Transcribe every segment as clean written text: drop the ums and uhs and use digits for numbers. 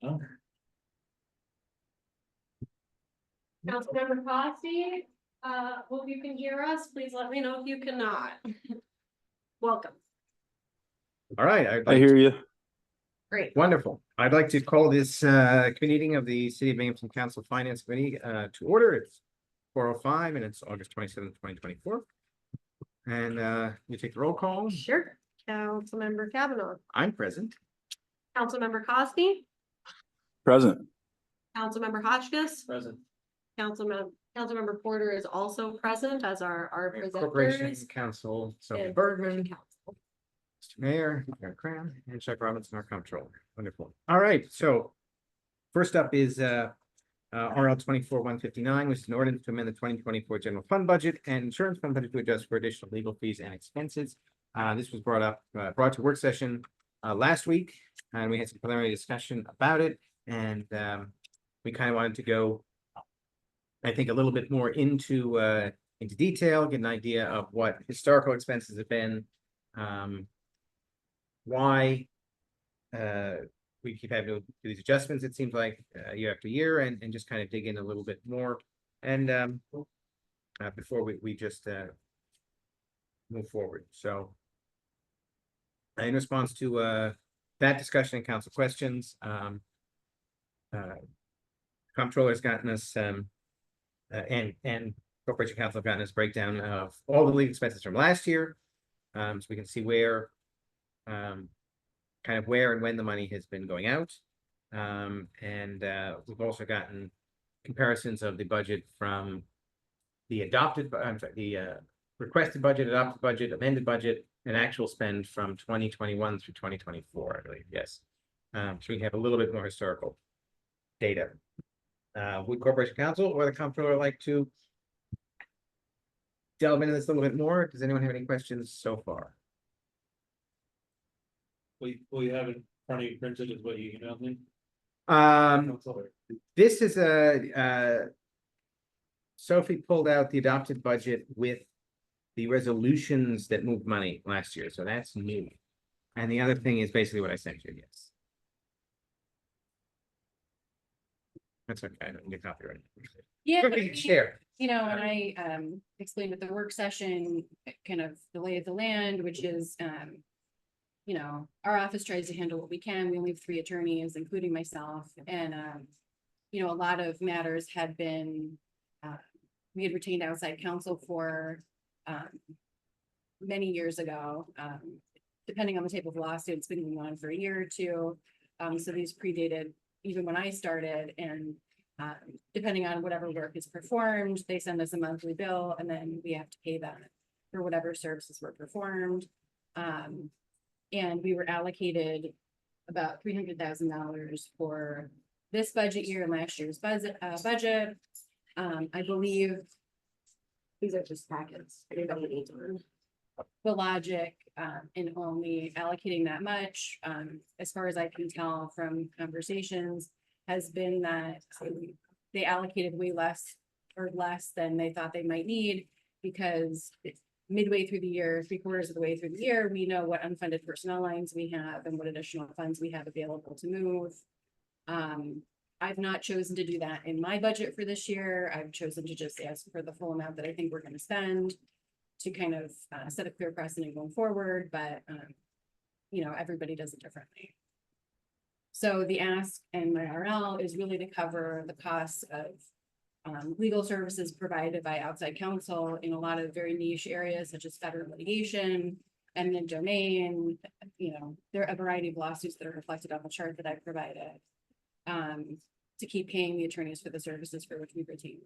Oh. Councilmember Costi, hope you can hear us. Please let me know if you cannot. Welcome. All right, I hear you. Great. Wonderful. I'd like to call this committee meeting of the City of Binghamton Council Finance Committee to order. It's 4:05 and it's August 27th, 2024. And you take the roll call. Sure. Councilmember Kavanaugh, I'm present. Councilmember Costi, Present. Councilmember Hotchkiss, Present. Councilmember Porter is also present as our Corporation presenters. Council, Sophie and Bergman, Council. Mr. Mayor, Mayor Cram, and Chuck Robinson, our comptroller. Wonderful. All right, so first up is RL 24-159, which is an ordinance to amend the 2024 general fund budget and insurance fund budget to adjust for additional legal fees and expenses. This was brought to work session last week, and we had some preliminary discussion about it. And we kind of wanted to go, I think, a little bit more into detail, get an idea of what historical expenses have been, why we keep having to do these adjustments, it seems like year after year, and just kind of dig in a little bit more. And before we just move forward, so. In response to that discussion and council questions, comptroller's gotten us and corporation council have gotten us breakdown of all the legal expenses from last year. So we can see where kind of where and when the money has been going out. And we've also gotten comparisons of the budget from the requested budget, adopted budget, amended budget, and actual spend from 2021 through 2024, I believe, yes. So we have a little bit more historical data. Would Corporation Council or the comptroller like to delve into this a little bit more? Does anyone have any questions so far? Will you have it in front of you printed is what you emailed me? This is Sophie pulled out the adopted budget with the resolutions that moved money last year, so that's new. And the other thing is basically what I sent you, yes. That's okay, I don't get copyright. Yeah, But we can share. you know, and I explained at the work session, kind of the lay of the land, which is you know, our office tries to handle what we can. We only have 3 attorneys, including myself, and you know, a lot of matters had been we had retained outside counsel for many years ago. Depending on the type of lawsuit, it's been going on for a year or 2. So these predated even when I started, and depending on whatever work is performed, they send us a monthly bill, and then we have to pay them for whatever services were performed. And we were allocated about $300,000 for this budget year and last year's budget. I believe these are just packets. The logic in only allocating that much, as far as I can tell from conversations, has been that they allocated way less than they thought they might need, because it's midway through the year, 3/4 of the way through the year, we know what unfunded personnel lines we have and what additional funds we have available to move. I've not chosen to do that in my budget for this year. I've chosen to just ask for the full amount that I think we're going to spend, to kind of set a clear precedent going forward, but you know, everybody does it differently. So the ask in my RL is really to cover the costs of legal services provided by outside counsel in a lot of very niche areas, such as federal litigation, eminent domain. You know, there are a variety of lawsuits that are reflected on the chart that I provided, to keep paying the attorneys for the services for which we retain.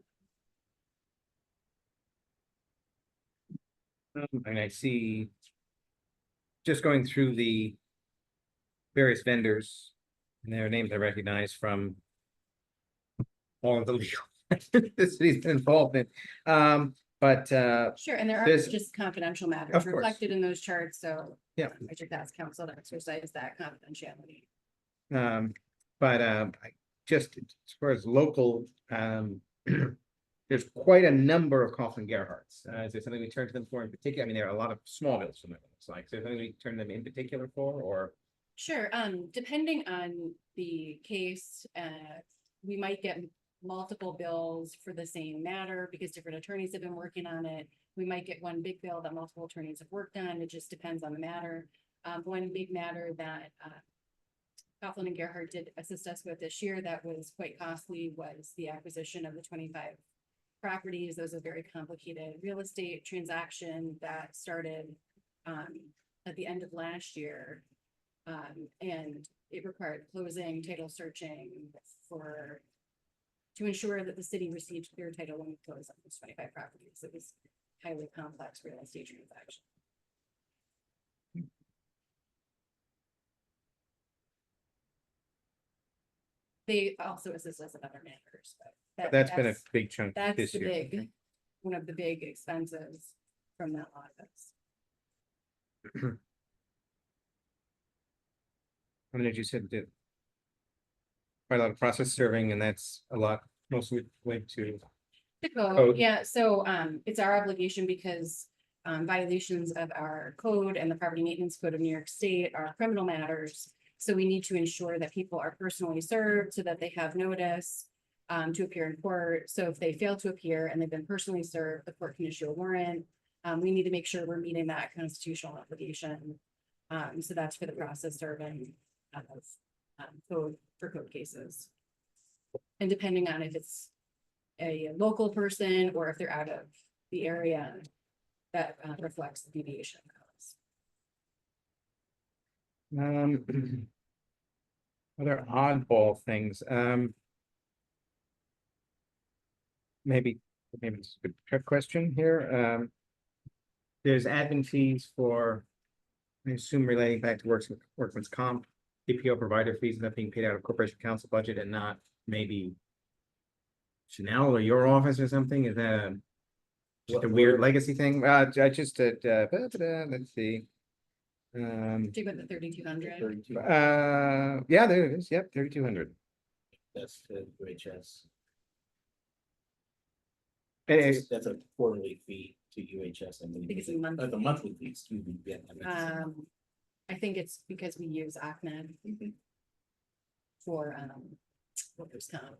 And I see, just going through the various vendors, and their names I recognize from all of the legal the city's been involved in. But Sure, and there are there's- just confidential Of matters course. reflected in those charts, so. Yeah. I should ask counsel to exercise that confidentiality. Just as far as local, there's quite a number of Kaufman Gerhardts. Is there something we turn to them for in particular? I mean, there are a lot of small bills from them, it looks like. So is there something we turn them in particular for, or? Sure, depending on the case, we might get multiple bills for the same matter because different attorneys have been working on it. We might get one big bill that multiple attorneys have worked on. It just depends on the matter. One big matter that Kaufman and Gerhardt did assist us with this year that was quite costly was the acquisition of the 25 properties. Those are very complicated real estate transaction that started at the end of last year. And it required closing, title searching to ensure that the city received clear title when we closed on those 25 properties. It was highly complex real estate transaction. They also assist us in other matters, but That's been a big chunk that's this the year. one of the big expenses from that office. I mean, as you said, did quite a lot of process serving, and that's a lot, mostly linked to. The code, Code. yeah, so it's our obligation because violations of our code and the property maintenance code of New York State are criminal matters. So we need to ensure that people are personally served so that they have notice to appear in court. So if they fail to appear and they've been personally served, the court can issue a warrant. We need to make sure we're meeting that constitutional obligation. So that's for the process serving of code for code cases. And depending on if it's a local person or if they're out of the area, that reflects the deviation codes. Other oddball things, maybe it's a good trick question here, there's admin fees for, I assume relating back to workman's comp, APO provider fees that being paid out of corporation council budget and not maybe Chanel or your office or something, is that just a weird legacy thing? I just, let's see. Do you got the 3,200? Yeah, there it is, yep, 3,200. That's the UHS. Eh, That's a quarterly fee to UHS. I I think it's a monthly. The monthly fee, excuse me. Yeah, I think it's because we use Ahmed for workers' comp.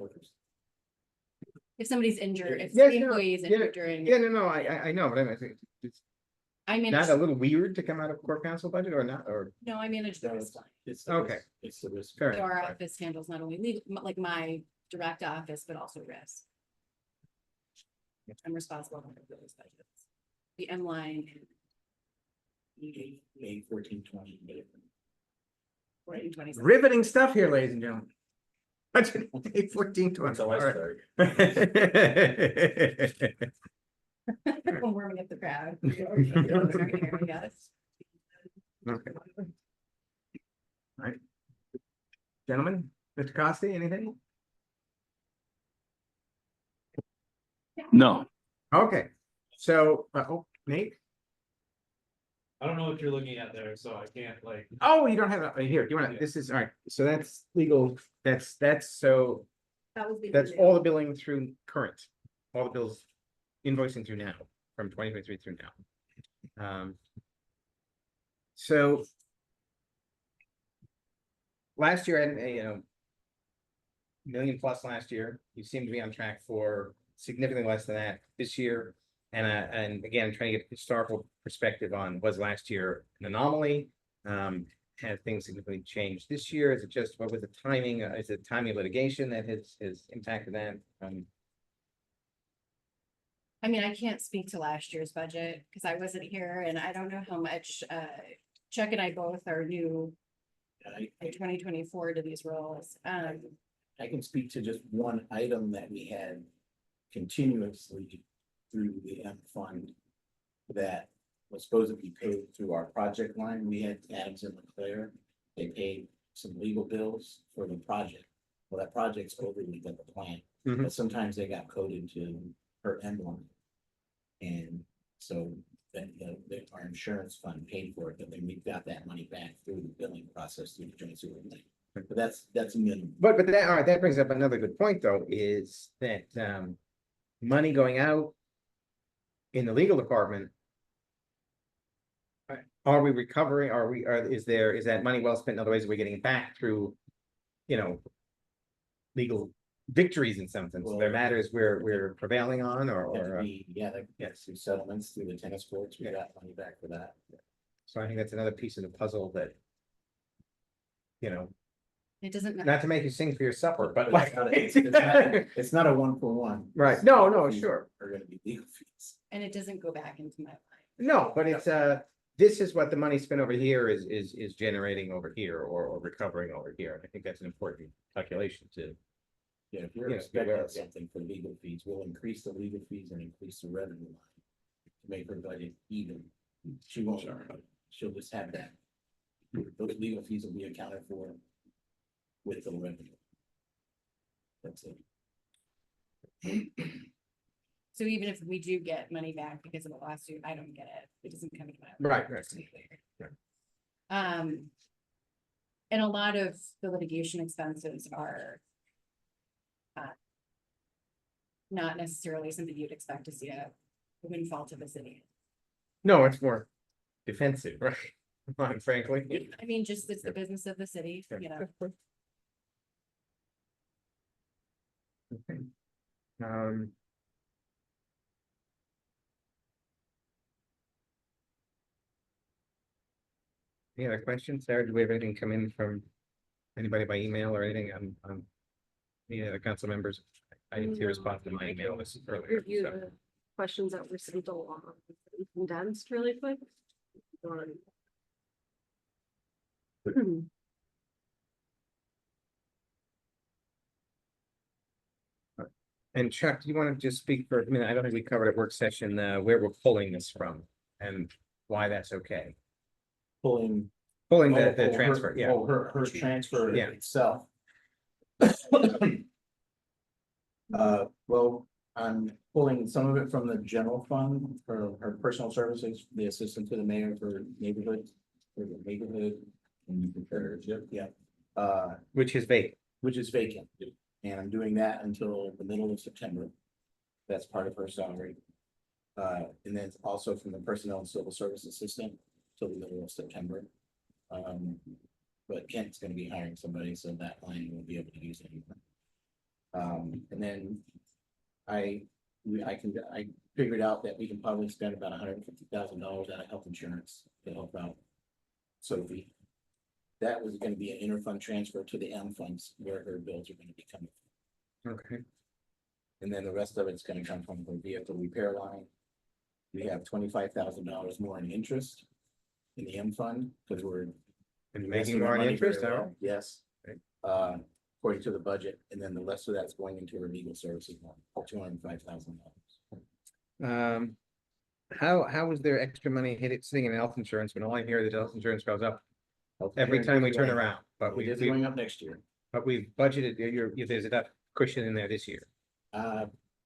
If somebody's injured, if Yes, the no, employee is yeah, injured during, Yeah, no, I know, but I think it's I not manage, a little weird to come out of court council budget or not, or, no, I manage the risk line. It's the Okay. risk- It's the risk. fair So enough. our right. office handles not only legal, like my direct office, but also risk. I'm responsible for those budgets. The M line and May 1420. 1420. Riveting stuff here, ladies and gentlemen. Budget 1420. That's how I All right. started. I'm warming up the crowd. Yes. Okay. All right. Gentlemen, Mr. Costi, anything? No, Okay, so, oh, Nate? I don't know what you're looking at there, so I can't like, Oh, you don't have that, here, do you wanna, this is, all right, so that's legal, so, That was the. that's all the billing through current. All the bills invoicing through now, from 2023 through now. So. Last year, I had million plus last year, you seem to be on track for significantly less than that this year. And again, I'm trying to get a historical perspective on, was last year an anomaly? Have things significantly changed this year? Is it just, what was the timing? Is it timing of litigation that has impacted that? I mean, I can't speak to last year's budget because I wasn't here and I don't know how much, Chuck and I both are new in 2024 to these roles. I can speak to just one item that we had continuously through the M fund that was supposed to be paid through our project line. We had Adams and Leclerc. They paid some legal bills for the project. Well, that project's over, we got the plan, Mhm. but sometimes they got coded to her M line. And so then, our insurance fund paid for it, but then we got that money back through the billing process through the joint sewer thing. But that's a minimum. But that, all right, that brings up another good point, though, is that money going out in the legal department. Are we recovering? Is that money well spent? In other ways, are we getting it back through, legal victories in some sense? Are there matters we're prevailing on Yes, through settlements, through the tennis courts, we Yeah. got money back for that. so I think that's another piece of the puzzle that. It doesn't. Not to make you sing for your supper, but But like. it's not a 1-for-1. Right, no, Legal fees sure. Are gonna be legal fees. And it doesn't go back into my line. No, but it's this is what the money spent over here is generating over here or recovering over here. I think that's an important calculation to. Yeah, if you're Yeah, expecting yeah. something for legal fees, we'll increase the legal fees and increase the revenue line. To make her budget even. She won't, she'll just have that. Those legal fees will be accounted for. With the revenue. That's it. So even if we do get money back because of the lawsuit, I don't get it. It doesn't come into my. Right. just to be clear. And a lot of the litigation expenses are not necessarily something you'd expect to see a windfall to the city. No, it's more defensive, right? Frankly. I mean, just it's the business of the city, you know. Okay. Any other questions? Sarah, do we have anything come in from anybody by email or anything on any other council members? I didn't see a response to my email this earlier. Review so. the questions that were sent along, condensed really quick. And Chuck, do you want to just speak for, I mean, I don't think we covered at work session, where we're pulling this from and why that's okay. Pulling. Pulling oh, the her- transfer, yeah. oh, her transfer Yeah. itself. Well, I'm pulling some of it from the general fund for her personal services, the assistant to the mayor for neighborhood. For the neighborhood. And you compare, yeah, Which is vacant. which is vacant, and I'm doing that until the middle of September. That's part of her salary. And then also from the personnel and civil service assistant till the middle of September. But Kent's gonna be hiring somebody, so that line won't be able to use anymore. And then I figured out that we can probably spend about $150,000 out of health insurance to help out Sophie. That was gonna be an interfund transfer to the M funds where her bills are gonna be coming from. Okay. And then the rest of it's gonna come from the vehicle repair line. We have $25,000 more in interest in the M fund, because we're And investing making our more money interest, very huh? well. Yes. Right. According to the budget, and then the rest of that's going into our legal services line, $205,000. How was there extra money hit it sitting in health insurance when all I hear is that health insurance goes up every Healthcare time we is turn going up. around? But It is we, going up next year. but we've budgeted, there's enough cushion in there this year.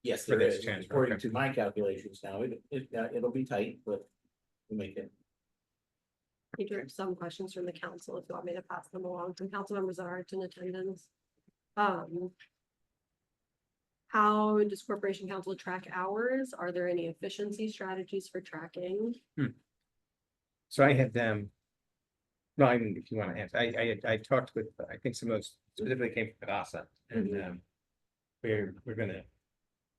Yes, For there this is. transfer, According okay. to my calculations now, it'll be tight, but we'll make it. I do have some questions from the council if you want me to pass them along to council members that aren't in attendance. How does corporation council track hours? Are there any efficiency strategies for tracking? So I had them. No, I mean, if you want to answer, I talked with, I think some of those specifically came from Padasa and we're gonna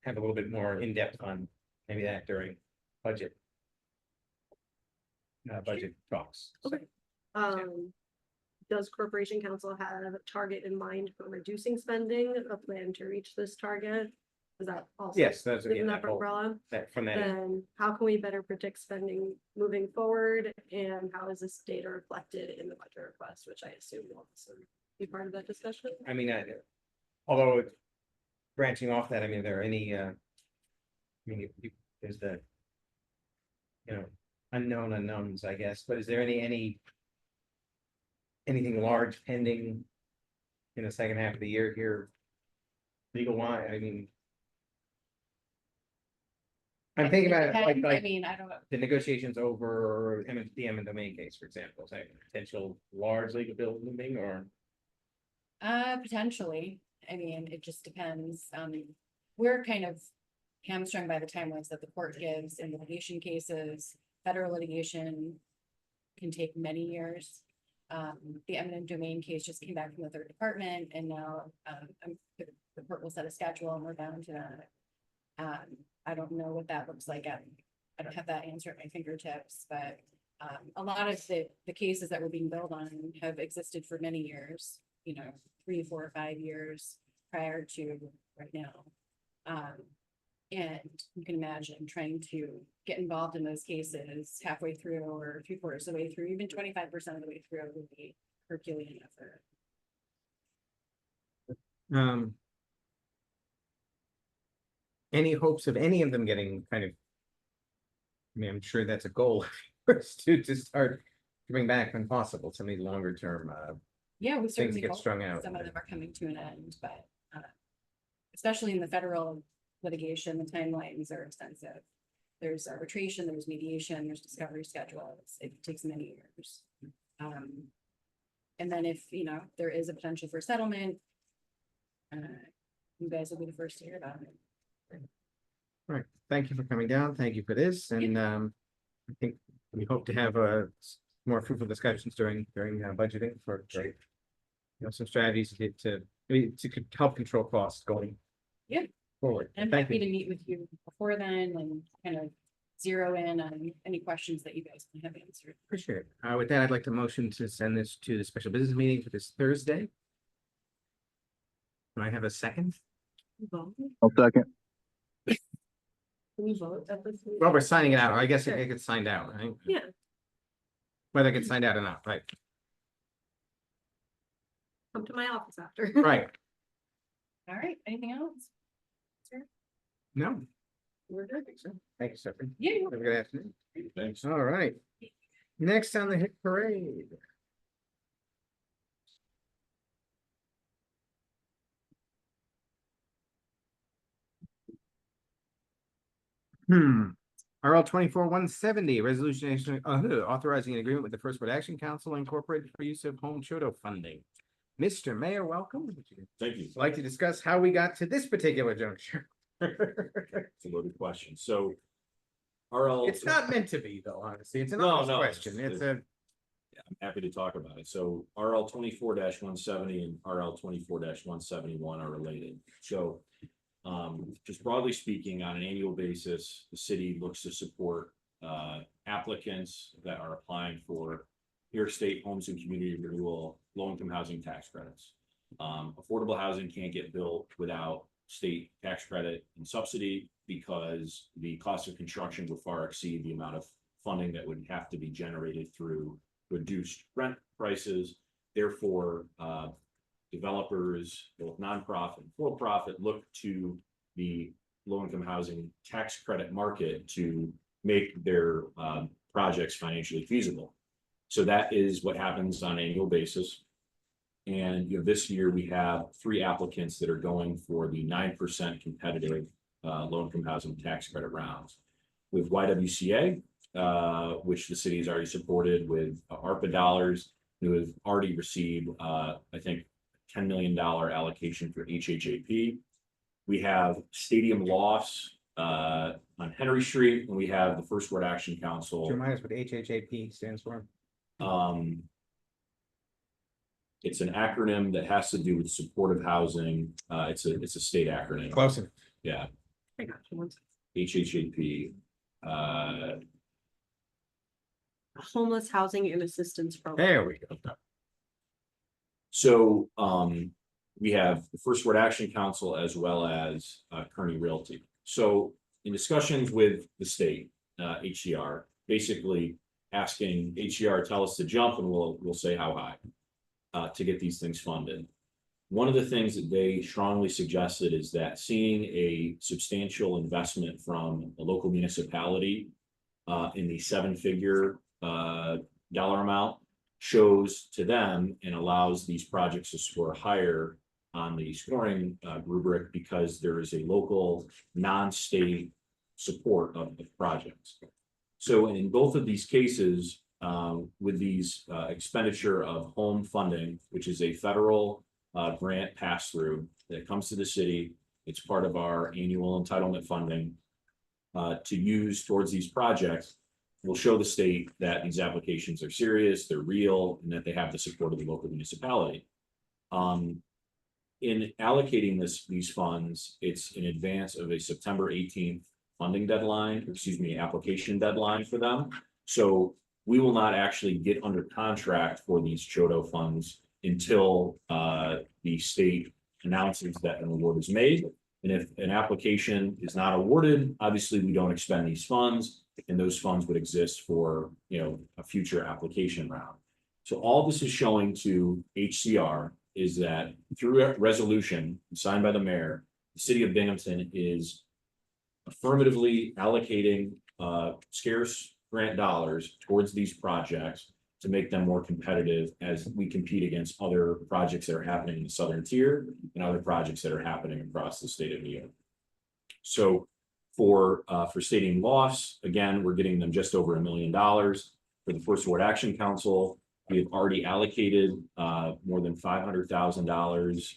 have a little bit more in-depth on maybe that during budget. Budget talks. So, Okay. Does corporation council have a target in mind for reducing spending, a plan to reach this target? Is that also? Yes, that's within again, that that whole, umbrella? that from that, Then how can we better predict spending moving forward? And how is this data reflected in the budget request, which I assume will also be part of that discussion? I mean, although branching off that, I mean, are there any, I mean, there's the, unknown unknowns, I guess, but is there anything large pending in the second half of the year here? Legal wise, I mean. I'm thinking about it I like mean, I don't know. the negotiations over the eminent domain case, for example, is that a potential large legal bill looming or? Potentially. I mean, it just depends. We're kind of hamstrung by the timelines that the court gives in litigation cases. Federal litigation can take many years. The eminent domain case just came back from the third department and now, the court will set a schedule and we're bound to that. I don't know what that looks like. I don't have that answer at my fingertips, but, a lot of the cases that we're being billed on have existed for many years, 3, 4, 5 years prior to right now. And you can imagine trying to get involved in those cases halfway through or 3/4 of the way through, even 25% of the way through would be Herculean effort. Any hopes of any of them getting kind of? I mean, I'm sure that's a goal for us to start coming back when possible, some of these longer term, Yeah, we certainly get hope strung out. some of them are coming to an end, but especially in the federal litigation, the timelines are extensive. There's arbitration, there's mediation, there's discovery schedules. It takes many years. And then if, there is a potential for settlement, you guys will be the first to hear about it. Right, thank you for coming down, thank you for this, and I think we hope to have more fruitful discussions during budgeting for some strategies to help control costs going Yeah. forward. I'm Thank happy you. to meet with you before then and kind of zero in on any questions that you guys may have answered. Appreciate it. With that, I'd like to motion to send this to the special business meeting for this Thursday. Do I have a second? Vote. I'll second. Can we vote at this meeting? Well, we're signing it out. I guess Sure. it gets signed out, right? Yeah. Whether it gets signed out or not, right? Come to my office after. Right. All right, anything else? No, We're good. thank you, Stephanie. Yeah. Have a good afternoon. Thanks. All right. Next on the hit parade. RL 24-170, resolution authorizing an agreement with the First Word Action Council Incorporated for use of home Chodo funding. Mr. Mayor, welcome. Would you Thank you. like to discuss how we got to this particular juncture? It's a loaded question. So RL. It's not meant to be, though, honestly. It's an No, honest no, question. It's a, I'm happy to talk about it. So RL 24-170 and RL 24-171 are related. So just broadly speaking, on an annual basis, the city looks to support applicants that are applying for New York State Homes and Community Renewal Low-Income Housing Tax Credits. Affordable housing can't get built without state tax credit and subsidy because the cost of construction would far exceed the amount of funding that would have to be generated through reduced rent prices. Therefore, developers, both nonprofit and for-profit, look to the low-income housing tax credit market to make their projects financially feasible. So that is what happens on an annual basis. And this year we have 3 applicants that are going for the 9% competitive low-income housing tax credit rounds. With YWCA, which the city has already supported with ARPA dollars, who have already received, I think, $10 million allocation for HHAP. We have Stadium Lofts on Henry Street, and we have the First Word Action do you Council. remind us what HHAP stands for? It's an acronym that has to do with supportive housing. It's a state acronym. Close enough. Yeah, I got you. One second. HHAP. Homeless Housing and Assistance Program. There we go. So we have the First Word Action Council as well as Kearney Realty. So in discussions with the state, HCR, basically asking HCR, tell us to jump and we'll say how high to get these things funded. One of the things that they strongly suggested is that seeing a substantial investment from a local municipality in the 7-figure dollar amount shows to them and allows these projects to score higher on the scoring rubric because there is a local non-state support of the projects. So in both of these cases, with these expenditure of home funding, which is a federal grant pass-through that comes to the city, it's part of our annual entitlement funding to use towards these projects, will show the state that these applications are serious, they're real, and that they have the support of the local municipality. In allocating these funds, it's in advance of a September 18th funding deadline, application deadline for them. So we will not actually get under contract for these Chodo funds until the state announces that an award is made. And if an application is not awarded, obviously we don't expend these funds, and those funds would exist for a future application round. So all this is showing to HCR is that through a resolution signed by the mayor, the city of Binghamton is affirmatively allocating scarce grant dollars towards these projects to make them more competitive as we compete against other projects that are happening in the southern tier and other projects that are happening across the state of New York. So for Stadium Lofts, again, we're getting them just over $1 million. For the First Ward Action Council, we have already allocated more than $500,000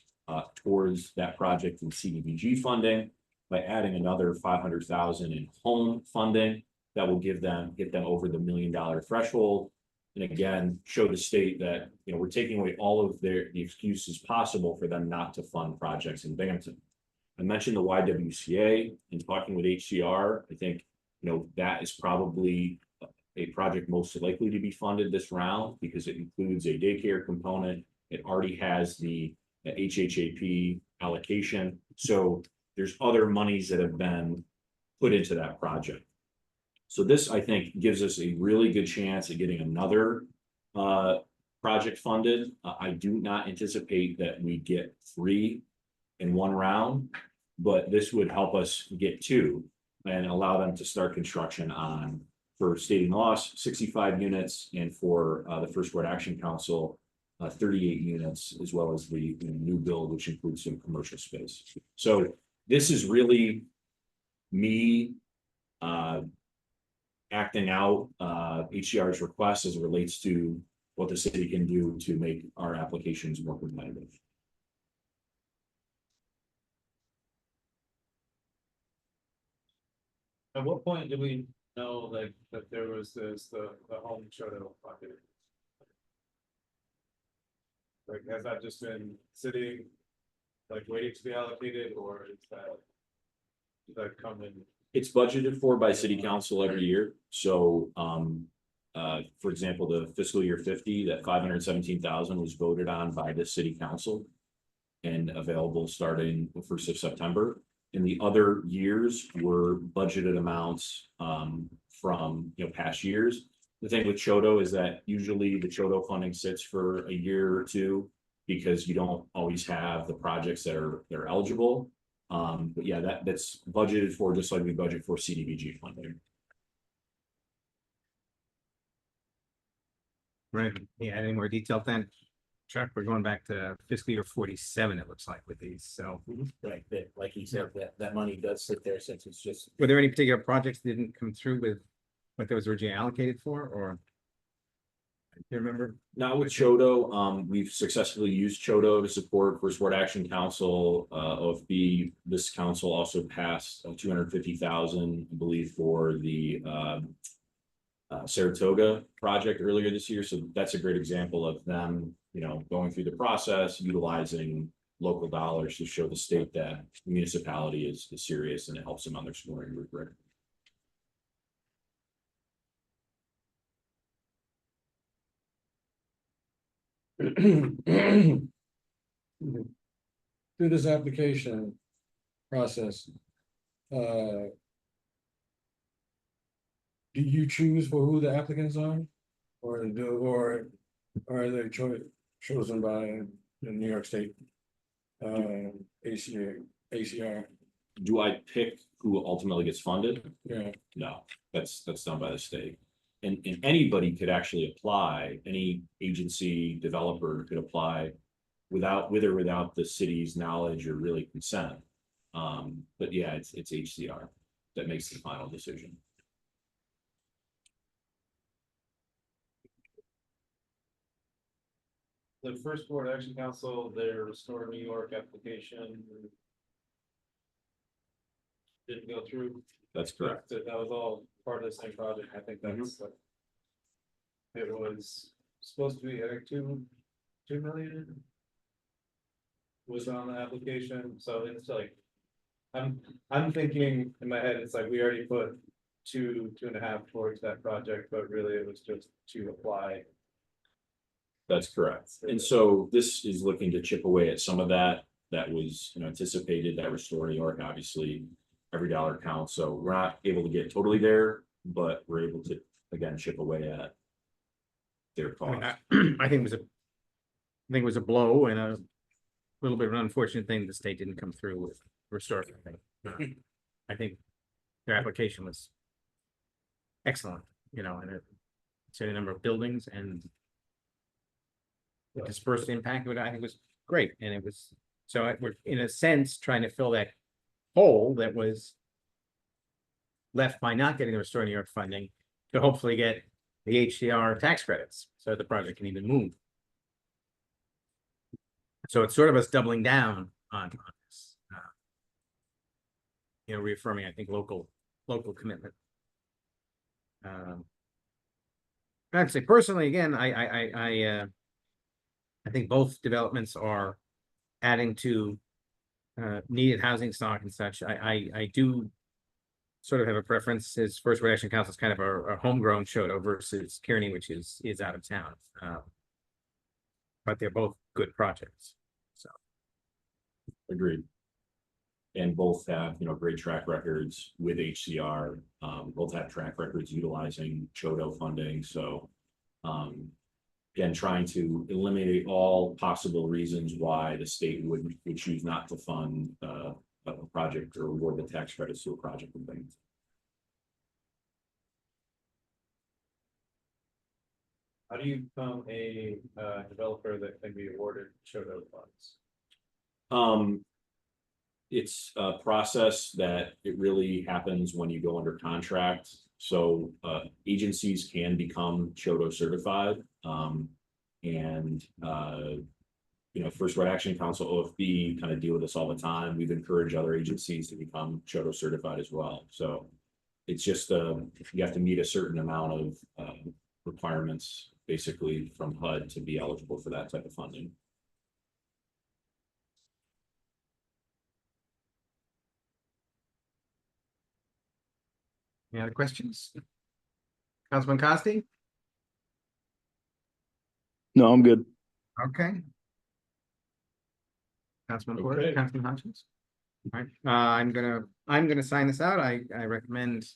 towards that project in CDBG funding by adding another $500,000 in home funding that will get them over the $1 million threshold. And again, show the state that we're taking away all of the excuses possible for them not to fund projects in Binghamton. I mentioned the YWCA and talking with HCR. I think that is probably a project most likely to be funded this round because it includes a daycare component. It already has the HHAP allocation. So there's other monies that have been put into that project. So this, I think, gives us a really good chance at getting another project funded. I do not anticipate that we get 3 in one round, but this would help us get 2 and allow them to start construction on, for State and Loss, 65 units, and for the First Ward Action Council, 38 units, as well as the new build, which includes some commercial space. So this is really me acting out HCR's request as it relates to what the city can do to make our applications more competitive. At what point do we know like that there was the home Choto bucket? Like, has that just been sitting, like waiting to be allocated, or is that coming? It's budgeted for by city council every year, so, for example, the fiscal year 50, that 517,000 was voted on by the city council. And available starting the 1st of September. In the other years were budgeted amounts, from, past years. The thing with Choto is that usually the Choto funding sits for a year or 2. Because you don't always have the projects that are eligible. But yeah, that's budgeted for just like we budget for CDBG funding. Right, yeah, any more detail then? Chuck, we're going back to fiscal year 47, it looks like, with these, so. Right, that, like he said, that money does sit there since it's just. Were there any particular projects that didn't come through with what that was originally allocated for, or? Do you remember? Now with Choto, we've successfully used Choto to support First Ward Action Council, OFB. This council also passed 250,000, I believe, for the Saratoga project earlier this year. So that's a great example of them, going through the process, utilizing local dollars to show the state that the municipality is serious, and it helps them on their scoring rubric. Through this application process, do you choose for who the applicants are? Or are they chosen by the New York State? ACR, Do I pick who ultimately gets funded? yeah, No, that's done by the state. And anybody could actually apply, any agency developer could apply with or without the city's knowledge or really consent. But yeah, it's HCR that makes the final decision. The First Ward Action Council, their Restore New York application didn't go through. That's correct. That was all part of the same project. I think that's like. It was supposed to be, I think, 2 million. Was on the application, so it's like. I'm thinking in my head, it's like we already put 2.5 towards that project, but really it was just to apply. That's correct. And so this is looking to chip away at some of that was anticipated. That Restore New York, obviously every dollar counts. So we're not able to get totally there, but we're able to again chip away at their cost. I think it was a blow and a little bit of an unfortunate thing the state didn't come through with Restore. I think their application was excellent, and it said a number of buildings, and the dispersed impact of it, I think, was great. And it was, so we're in a sense trying to fill that hole that was left by not getting the Restore New York funding to hopefully get the HCR tax credits so the project can even move. So it's sort of us doubling down on this, reaffirming, I think, local commitment. I'd say personally, again, I think both developments are adding to needed housing stock and such. I do sort of have a preference, is First Road Action Council is kind of a homegrown Shoto versus Kearney, which is out of town. But they're both good projects. Agreed. And both have, great track records with HCR, both have track records utilizing Chodo funding, so. Again, trying to eliminate all possible reasons why the state would choose not to fund a project or award the tax credits to a project and things. How do you become a developer that can be awarded Shoto funds? It's a process that it really happens when you go under contract. So agencies can become Shoto certified. First Right Action Council, OFB, kind of deal with this all the time. We've encouraged other agencies to become Shoto certified as well. So it's just you have to meet a certain amount of requirements, basically from HUD, to be eligible for that type of funding. Any other questions? Councilman Costi? No, I'm good. Okay. Councilman Porter, Okay. Councilman Hutchins? All right, I'm gonna sign this out. I recommend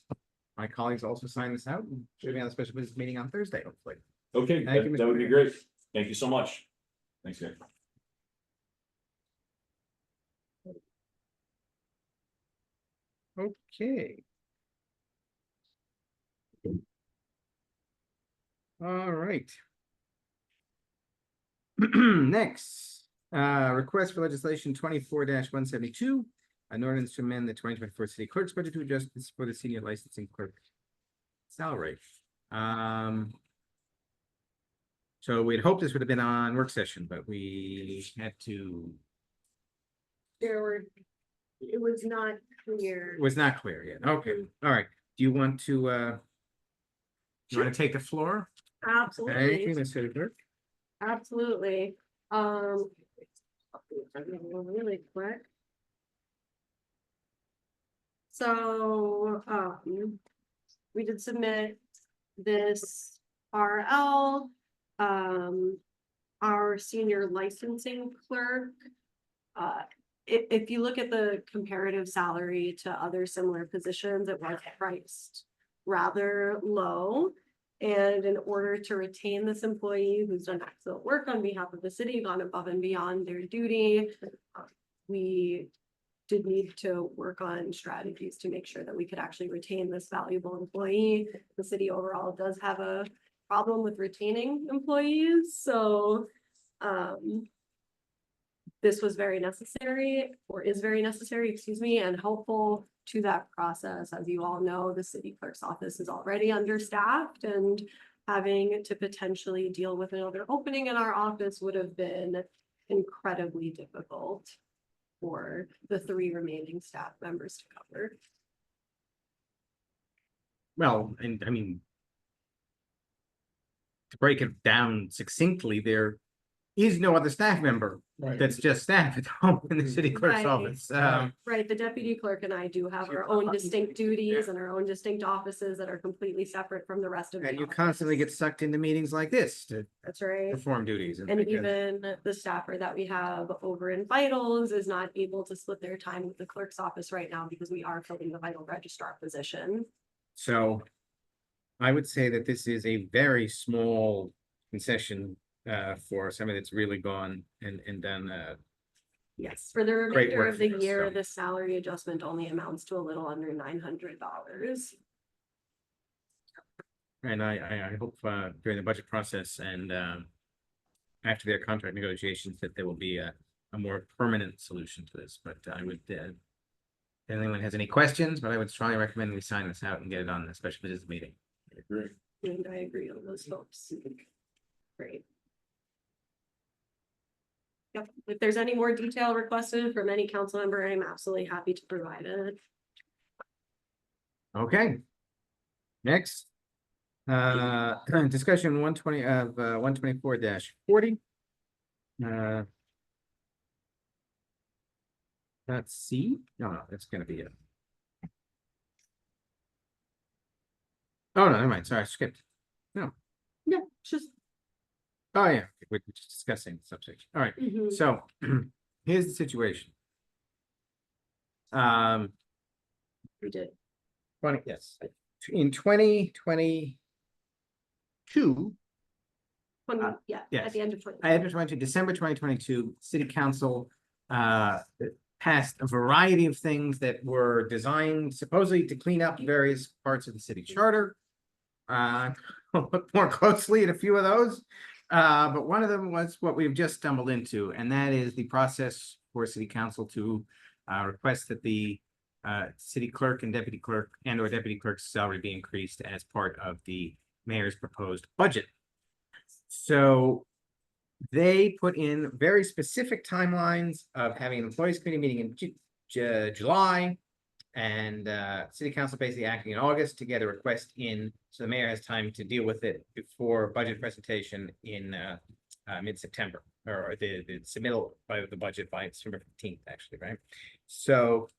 my colleagues also sign this out. Should be on the special business meeting on Thursday, hopefully. Okay, Thank you, that Mr. would be Mayor. great. Thank you so much. Thanks, guys. Okay. All right. Next, request for legislation 24-172, an ordinance to amend the 2024 city clerk's budget to adjust this for the senior licensing clerk salary. So we'd hoped this would have been on work session, but we had to, It was not clear. it was not clear yet. Okay, all right. Do you want to take the floor? Thank Absolutely. you, Ms. City Clerk. Absolutely. Really quick. So, we did submit this RL, our senior licensing clerk. If you look at the comparative salary to other similar positions, it was priced rather low. And in order to retain this employee who's done excellent work on behalf of the city, gone above and beyond their duty, we did need to work on strategies to make sure that we could actually retain this valuable employee. The city overall does have a problem with retaining employees, so this was very necessary, or is very necessary, excuse me, and helpful to that process. As you all know, the city clerk's office is already understaffed, and having to potentially deal with another opening in our office would have been incredibly difficult for the 3 remaining staff members to cover. Well, and I mean, to break it down succinctly, there is no other staff member Right. that's just staff at home in the city clerk's Right. office. Right, the deputy clerk and I do have our own distinct duties and our own distinct offices that are completely separate from the rest of the And you office. constantly get sucked into meetings like this to That's right. perform duties. And because- even the staffer that we have over in Vitals is not able to split their time with the clerk's office right now because we are filling the vital registrar position. So I would say that this is a very small concession for somebody that's really gone and done Yes, for the Great remainder work of the for us, year, so. the salary adjustment only amounts to a little under $900. And I hope during the budget process and after their contract negotiations that there will be a more permanent solution to this, but I would if anyone has any questions, but I would strongly recommend we sign this out and get it on the special business meeting. I agree. And I agree on those folks. Great. Yep, if there's any more detail requested from any council member, I'm absolutely happy to provide it. Okay. Next. Discussion 120 of 124-40. That's C? No, that's gonna be it. Oh, no, never mind, sorry, I skipped. Yeah, it's just. Oh, yeah, we're just discussing the subsection, all right, Mhm. so here's the situation. We did. Yes, in 2022. Yeah, yes. at the end of. 20. I had to December 2022, city council passed a variety of things that were designed supposedly to clean up various parts of the city charter. We'll look more closely at a few of those. But one of them was what we've just stumbled into, and that is the process for city council to request that the city clerk and deputy clerk or deputy clerk's salary be increased as part of the mayor's proposed budget. So they put in very specific timelines of having an employees committee meeting in July. And city council basically acting in August to get a request in, so the mayor has time to deal with it before budget presentation in mid-September. Or the submittal by the budget by December 15th, actually, right? So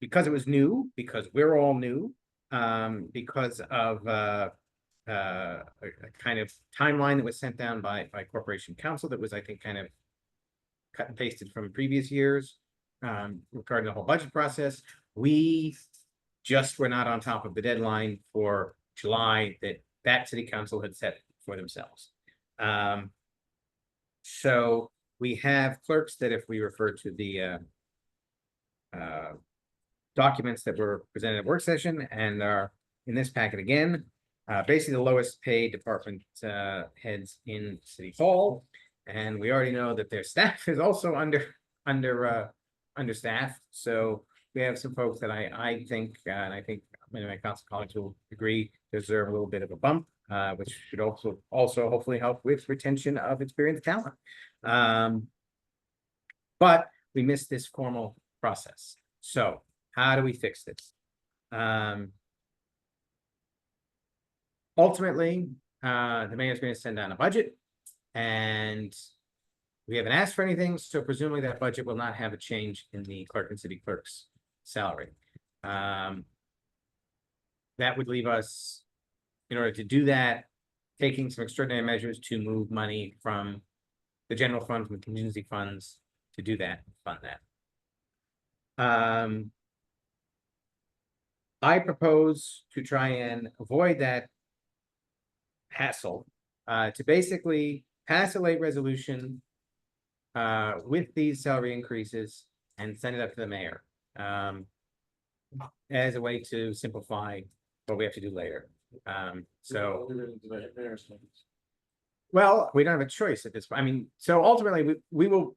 because it was new, because we're all new, because of a kind of timeline that was sent down by corporation council that was, I think, kind of cut and pasted from previous years regarding the whole budget process. We just were not on top of the deadline for July that city council had set for themselves. So we have clerks that if we refer to the documents that were presented at work session and are in this packet again, basically the lowest paid department heads in City Hall. And we already know that their staff is also understaffed. So we have some folks that I think, and I think many of my council colleagues will agree, deserve a little bit of a bump, which should also hopefully help with retention of experienced talent. But we missed this formal process. So how do we fix this? Ultimately, the mayor's going to send down a budget, and we haven't asked for anything, so presumably that budget will not have a change in the clerk and city clerk's salary. That would leave us, in order to do that, taking some extraordinary measures to move money from the general fund, from the contingency funds to do that, fund that. I propose to try and avoid that hassle, to basically pass a late resolution with these salary increases and send it up to the mayor as a way to simplify what we have to do later. So, well, we don't have a choice at this point. I mean, so ultimately, we'll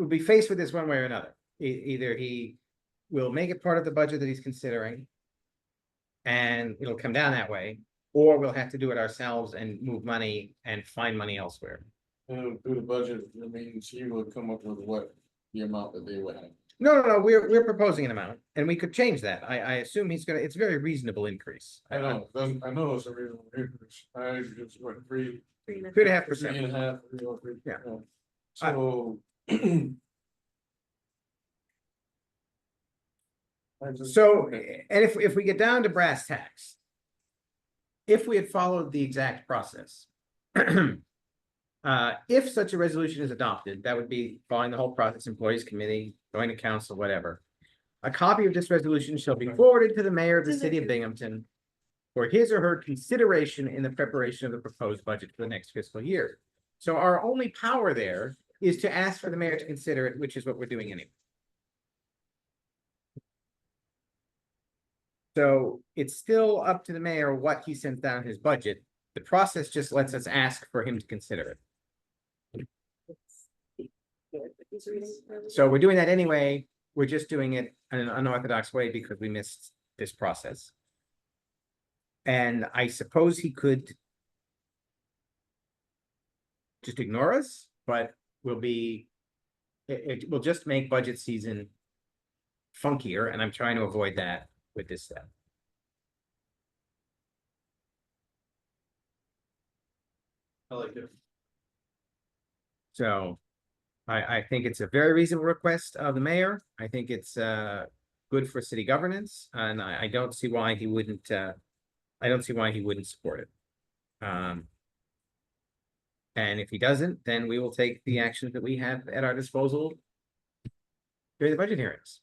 be faced with this one way or another. Either he will make it part of the budget that he's considering, and it'll come down that way, or we'll have to do it ourselves and move money and find money elsewhere. Through the budget, it means you will come up with what the amount that they would have. No, we're proposing an amount, and we could change that. I assume he's gonna, it's a very reasonable increase. I know it's a reasonable increase. I just went 3.5%. 3.5%. Yeah. So. So, and if we get down to brass tacks, if we had followed the exact process, if such a resolution is adopted, that would be following the whole process, employees committee, going to council, whatever. A copy of this resolution shall be forwarded to the mayor of the city of Binghamton for his or her consideration in the preparation of the proposed budget for the next fiscal year. So our only power there is to ask for the mayor to consider it, which is what we're doing anyway. So it's still up to the mayor what he sends down his budget. The process just lets us ask for him to consider it. So we're doing that anyway. We're just doing it in an unorthodox way because we missed this process. And I suppose he could just ignore us, but it will just make budget season funkier, and I'm trying to avoid that with this step. I like it. So I think it's a very reasonable request of the mayor. I think it's good for city governance, and I don't see why he wouldn't, I don't see why he wouldn't support it. And if he doesn't, then we will take the actions that we have at our disposal during the budget hearings.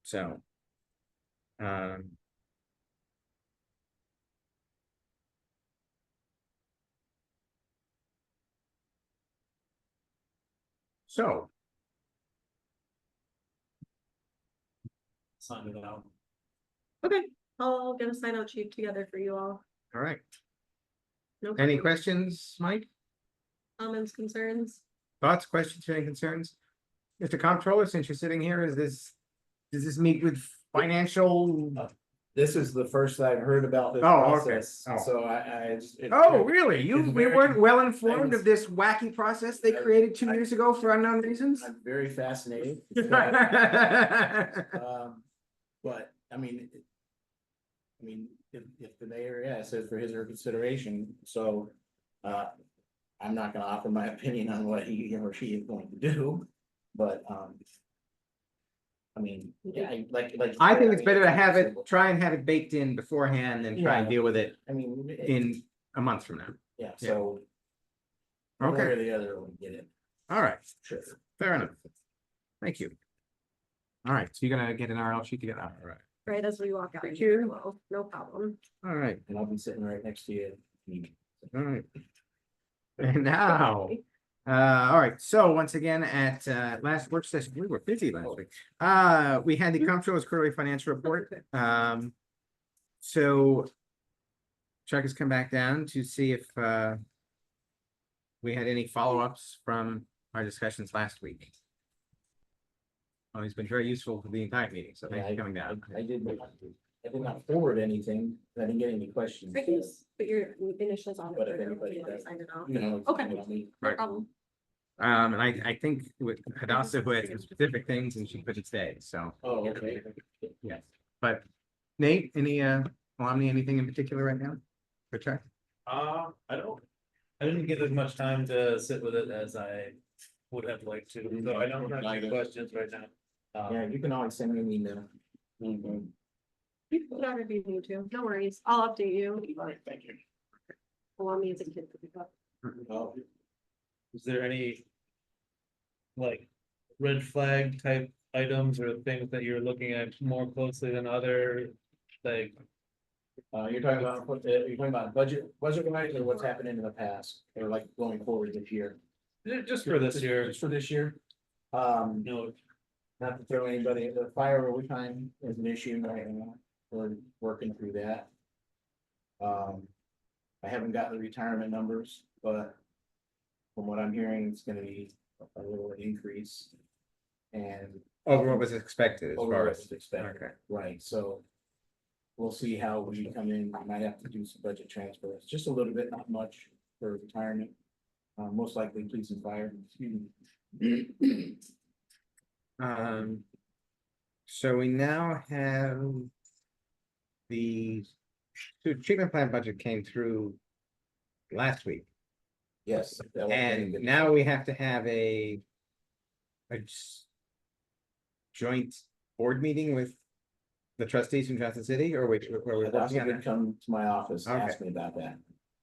So. So, Sign it out. Okay, I'll get a sign out sheet together for you all. all right, No any problem. questions, Mike? Comments, concerns? Thoughts, questions, any concerns? Mr. Comptroller, since you're sitting here, does this meet with financial? This is the first I've heard about this Oh, okay. process, Oh. so it's Oh, really? You, it's we very- weren't well informed was- of this wacky process they created 2 years ago for unknown reasons? I'm very fascinated. But, I mean, if the mayor, says for his or her consideration, so, I'm not gonna offer my opinion on what he or she is going to do, but, I mean, yeah, like. I think it's better to have it, try and have it baked in beforehand than try and Yeah. deal with it I mean. in a month from now. Yeah, so. Okay. One way or the other, we'll get it, All right, sure. fair enough. Thank you. All right, so you're gonna get an RL sheet together, all right, Right as we walk out. Thank here, you. well, no problem. all right, And I'll be sitting right next to you. all right. And now, all right, so once again, at last work session, we were busy last week. We had the comptroller's quarterly financial report. So Chuck has come back down to see if we had any follow-ups from our discussions last week. Oh, he's been very useful for the entire meeting, so thanks for coming down. I did not forward anything, I didn't get any questions. I can just put your initials on it. But if for anybody when I does- sign it off. You know. Okay. you know, me. No Right. problem. And I think with Hadassah, who had some specific things and she couldn't stay, so, Oh, okay. yes. But Nate, any, Omni, anything in particular right now? For Chuck? I didn't get as much time to sit with it as I would have liked to, so I don't have any questions right now. Yeah, you can always send me an email. Whatever you need to, no worries, I'll update you. Thank you. Allow me as a kid to pick up. Oh, Is there any? Like, red flag type items or things that you're looking at more closely than other, like, you're talking about budget wise or what's happened in the past, or like going forward this year? just for this year, Just for this year? you know, Not to throw anybody, the fire overtime is an issue right now, we're working through that. I haven't gotten the retirement numbers, but from what I'm hearing, it's gonna be a little increase. And Over what was expected as over far what as, was expected, okay. right, so. We'll see how we come in, we might have to do some budget transfers, just a little bit, not much for retirement. Most likely police and fire, excuse me. So we now have the treatment plant budget came through last week, Yes. that was and good. now we have to have a joint board meeting with the trustees from Johnson City, or we're That's working on did it? come to my office, and Okay. ask me about that.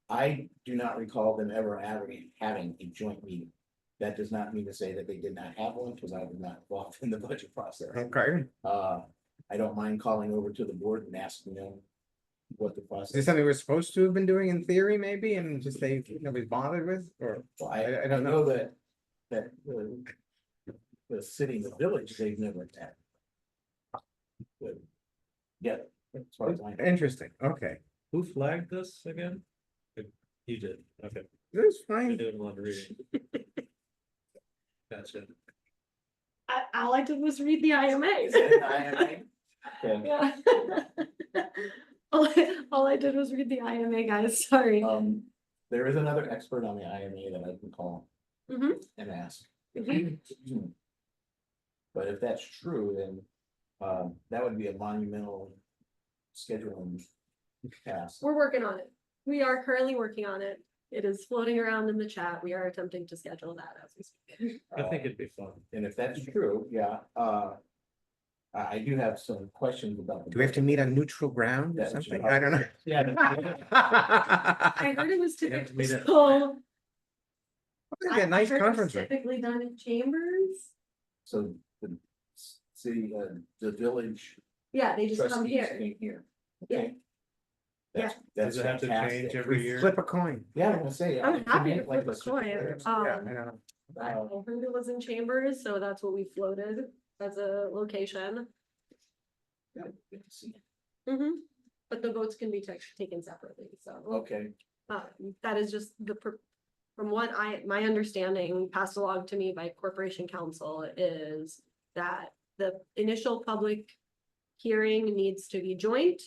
I do not recall them ever having a joint meeting. That does not mean to say that they did not have one, because I was not involved in the budget process. Okay, I don't mind calling over to the board and asking them what the is this process. something we're supposed to have been doing in theory, maybe, and just they nobody's bothered with, or? Well, I I don't know that the city and the village, they've never had. But, yeah, as far as I know. Interesting, okay, who flagged this again? You did, okay, that's I fine. did a lot of reading. Gotcha. All I did was read the IMA. Okay. Yeah. All I did was read the IMA, guys, sorry. There is another expert on the IMA that I can call Mhm. and ask. Mhm. But if that's true, then, that would be a monumental scheduling task. We're working on it. We are currently working on it. It is floating around in the chat. We are attempting to schedule that as we speak. I think it'd be fun. And if that's true, yeah, I do have some questions about. the Do we have to meet on neutral ground or That should- something? I don't know. Yeah. I heard it was You have to typically, meet it. so. Yeah, nice I heard it was conference room. Typically done in chambers. So the city, the village. Yeah, they just come trustees here. came here. Yeah. Okay. That's Does it have to fantastic. change every We year? flip a coin. Yeah, I'm gonna say. I'm happy to like flip a coin. Yeah, I don't know. I heard it was in chambers, so that's what we floated as a location. Yeah, good to see. But the votes can be taken separately, so. Okay, That is just from what my understanding passed along to me by Corporation Counsel is that the initial public hearing needs to be joint,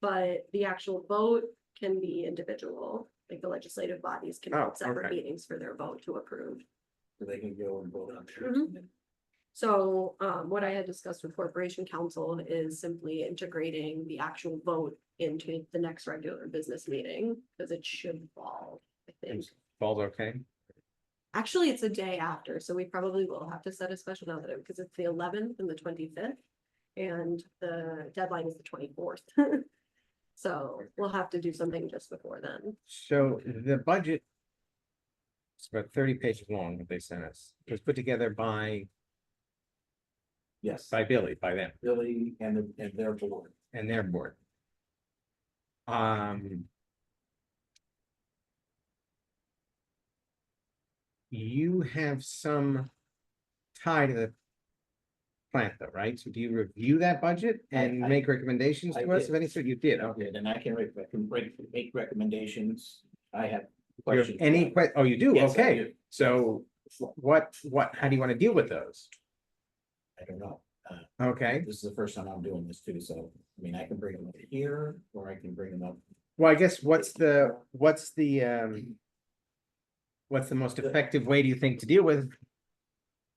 but the actual vote can be individual, like the legislative bodies can Oh, have separate okay. meetings for their vote to approve. so they can go and vote on. Mhm. So, what I had discussed with Corporation Counsel is simply integrating the actual vote into the next regular business meeting, because it should fall, I think. Falls okay. Actually, it's a day after, so we probably will have to set a special note because it's the 11th and the 25th. And the deadline is the 24th. So we'll have to do something just before then. So the budget. It's about 30 pages long that they sent us. It was put together by Yes, Billy, by them Billy and their board. and their board. You have some tie to the plant though, right? So do you review that budget and I- make recommendations I to us did. of any sort? You did, I okay. did, and I can make recommendations. I have You have questions. any oh, you do? Yes, I Okay. do. So what, how do you want to deal with those? I don't know. Okay, This is the first time I'm doing this too, so, I mean, I can bring them up here, or I can bring them up. well, I guess what's the most effective way do you think to deal with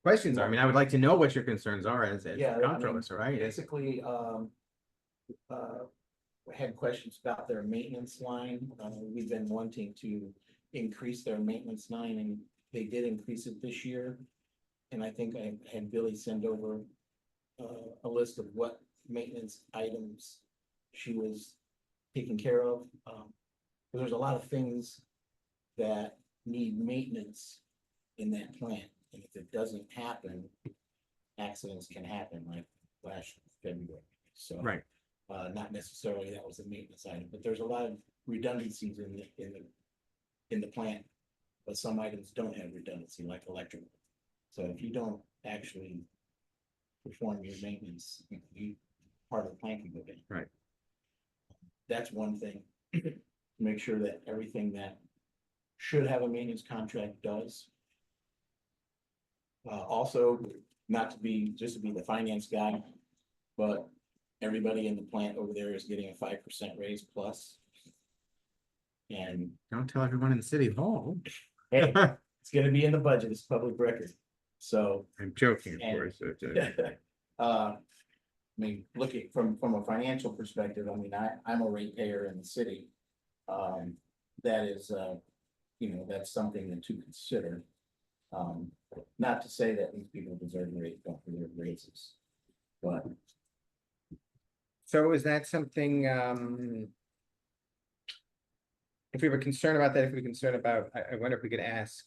questions? I mean, I would like to know what your concerns are as Yeah, I mean, comptroller, right? Basically, had questions about their maintenance line. We've been wanting to increase their maintenance line, and they did increase it this year. And I think I had Billy send over a list of what maintenance items she was taking care of. There's a lot of things that need maintenance in that plant, and if it doesn't happen, accidents can happen like last February, so. Right. Not necessarily that was a maintenance item, but there's a lot of redundancies in the plant. But some items don't have redundancy, like electrical. So if you don't actually perform your maintenance, part of the plant can go down. Right. That's one thing. Make sure that everything that should have a maintenance contract does. Also, not to be, just to be the finance guy, but everybody in the plant over there is getting a 5% raise plus. And Don't tell everyone in City Hall. hey, it's gonna be in the budget, it's public record, so. I'm joking, of And- course. I mean, looking from a financial perspective, I mean, I'm a ratepayer in the city. That is, that's something to consider. Not to say that these people deserve their raises, but So is that something, if we were concerned about that, if we were concerned about, I wonder if we could ask,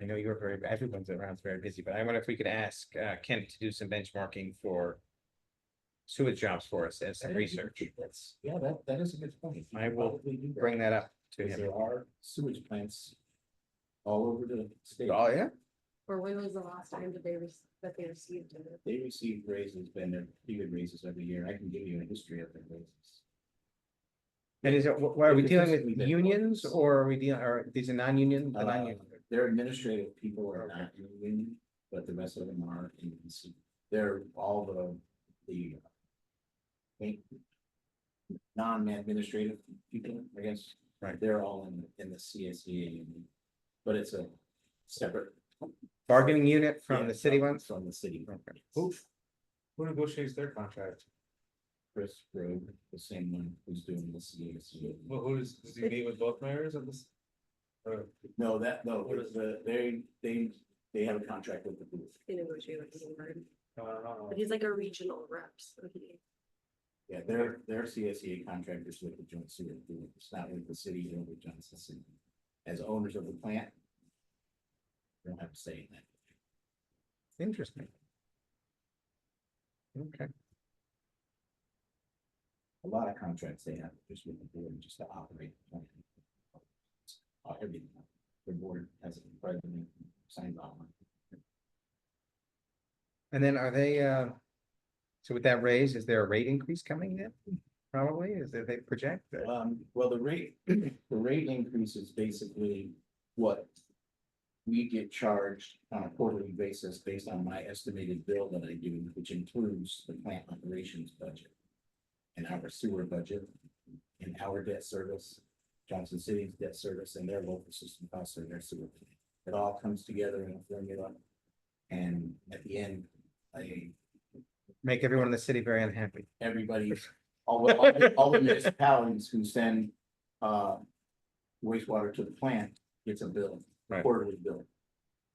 I know you're everyone's around very busy, but I wonder if we could ask, Kent to do some benchmarking for sewage jobs for us as some research. That's, yeah, that is a good point. You I could will probably do that, Bring that up to because him. there are sewage plants all over the state. Oh, yeah? Or when was the last time that they received it? They receive raises, been their pretty good raises every year. I can give you a history of their raises. And is it, are we If dealing it's with just- unions or are we dealing, or these are non-union? The Uh, non-union? Their administrative people are not in the union, but the rest of them are in the, they're all the non-administrative people, I guess. Right. They're all in the CSEA union, but it's a separate. Bargaining unit from Yeah, the city ones? From the city. Okay. Who negotiates their contract? Chris Rowe, the same one who's doing the CSEA. Well, does he meet with both mayors of this? Or No, what is they have a contract with the booth. They negotiate with the board. But he's like a regional rep, so he. Yeah, their CSEA contractors with the joint sewer, it's not with the city or with Johnson City. As owners of the plant. They don't have to say that. Interesting. Okay, A lot of contracts they have just with the board, just to operate. the plant. Everything, the board has a president signs off on. and then are they, so with that raise, is there a rate increase coming in? Probably, is that they project? Well, the rate increase is basically what we get charged on a quarterly basis based on my estimated bill that I do, which includes the plant operations budget and our sewer budget and our debt service, Johnson City's debt service and their local system costs and their sewer. It all comes together in a formula. And at the end, Make everyone in the city very unhappy. everybody, all the municipalities who send wastewater to the plant gets a bill, Right. quarterly bill.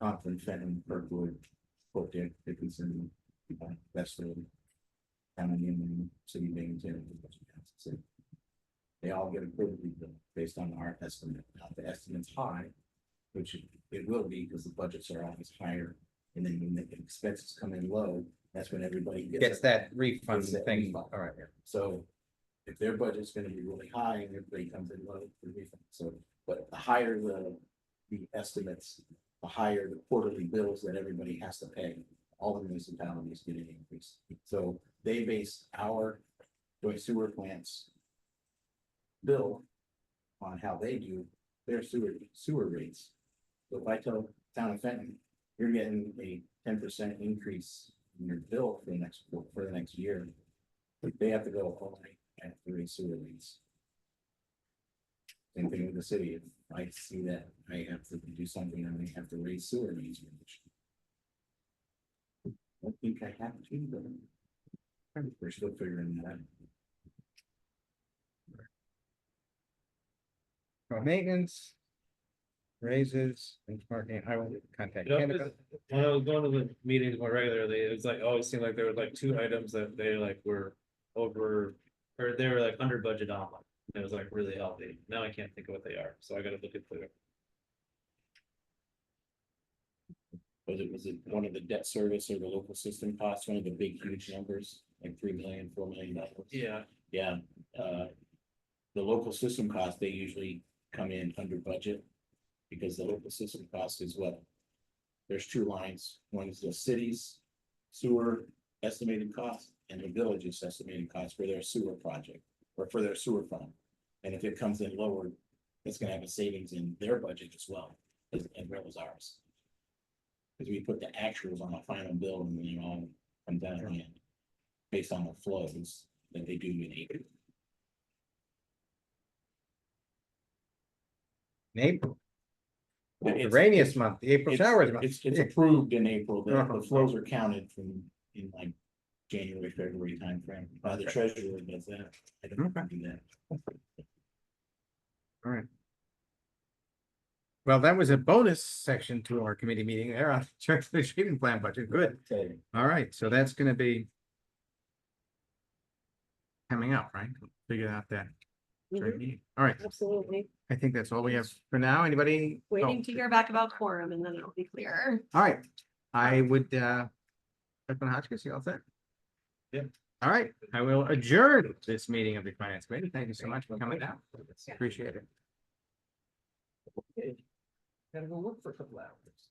Conklin, Fenton, Kirkwood, Fort Dick, Dickinson, Westwood, Hammond, City of Binghamton, and Johnson City. They all get a quarterly bill based on our estimate. Now, if the estimate's high, which it will be because the budgets are always higher. And then when the expenses come in low, that's when everybody Gets that refund Gets that thing, refund. all right. So if their budget's gonna be really high and everybody comes in low, the refund. So, but the higher the estimates, the higher the quarterly bills that everybody has to pay. All the municipalities get an increase. So they base our joint sewer plants bill on how they do their sewer rates. So if I tell town of Fenton, you're getting a 10% increase in your bill for the next year. They have to go, oh, I have to raise sewer rates. Same thing with the city. If I see that I have to do something, I may have to raise sewer rates. I don't think I have to, but we're still figuring that out. Maintenance. Raises, benchmarking, I will contact You know, Canada. when I was going to the meetings more regularly, it was like, always seemed like there were like two items that they like were over, or they were like under budget on. It was like really healthy. Now I can't think of what they are, so I gotta look it through. Was it one of the debt service or the local system costs, one of the big huge numbers, like $3 million, $4 million? Yeah, Yeah, the local system costs, they usually come in under budget. Because the local system cost is what? There's two lines. One is the city's sewer estimated cost and the village's estimated cost for their sewer project or for their sewer fund. And if it comes in lower, it's gonna have a savings in their budget as well as well as ours. Because we put the actuals on a final bill and then it all comes down at the end based on the flows that they do in April. In April, the It's- rainiest month, the April showers month. It's approved in April, Uh-huh. the flows are counted from in like January, February timeframe, the treasurer does that. I don't do that. All right. Well, that was a bonus section to our committee meeting there on church treatment plan budget. Good. Okay. All right, so that's gonna be coming up, right? Figure out that. joint Mhm, meeting. All right, Absolutely. I think that's all we have for now. Anybody? Waiting Oh, to hear back about quorum and then it'll be clear. All right, I would, Selectman Hotchkiss, you all set? Yep. All right, I will adjourn this meeting of the finance committee. Thank you so much for coming down. Appreciate it. gotta go work for a couple hours.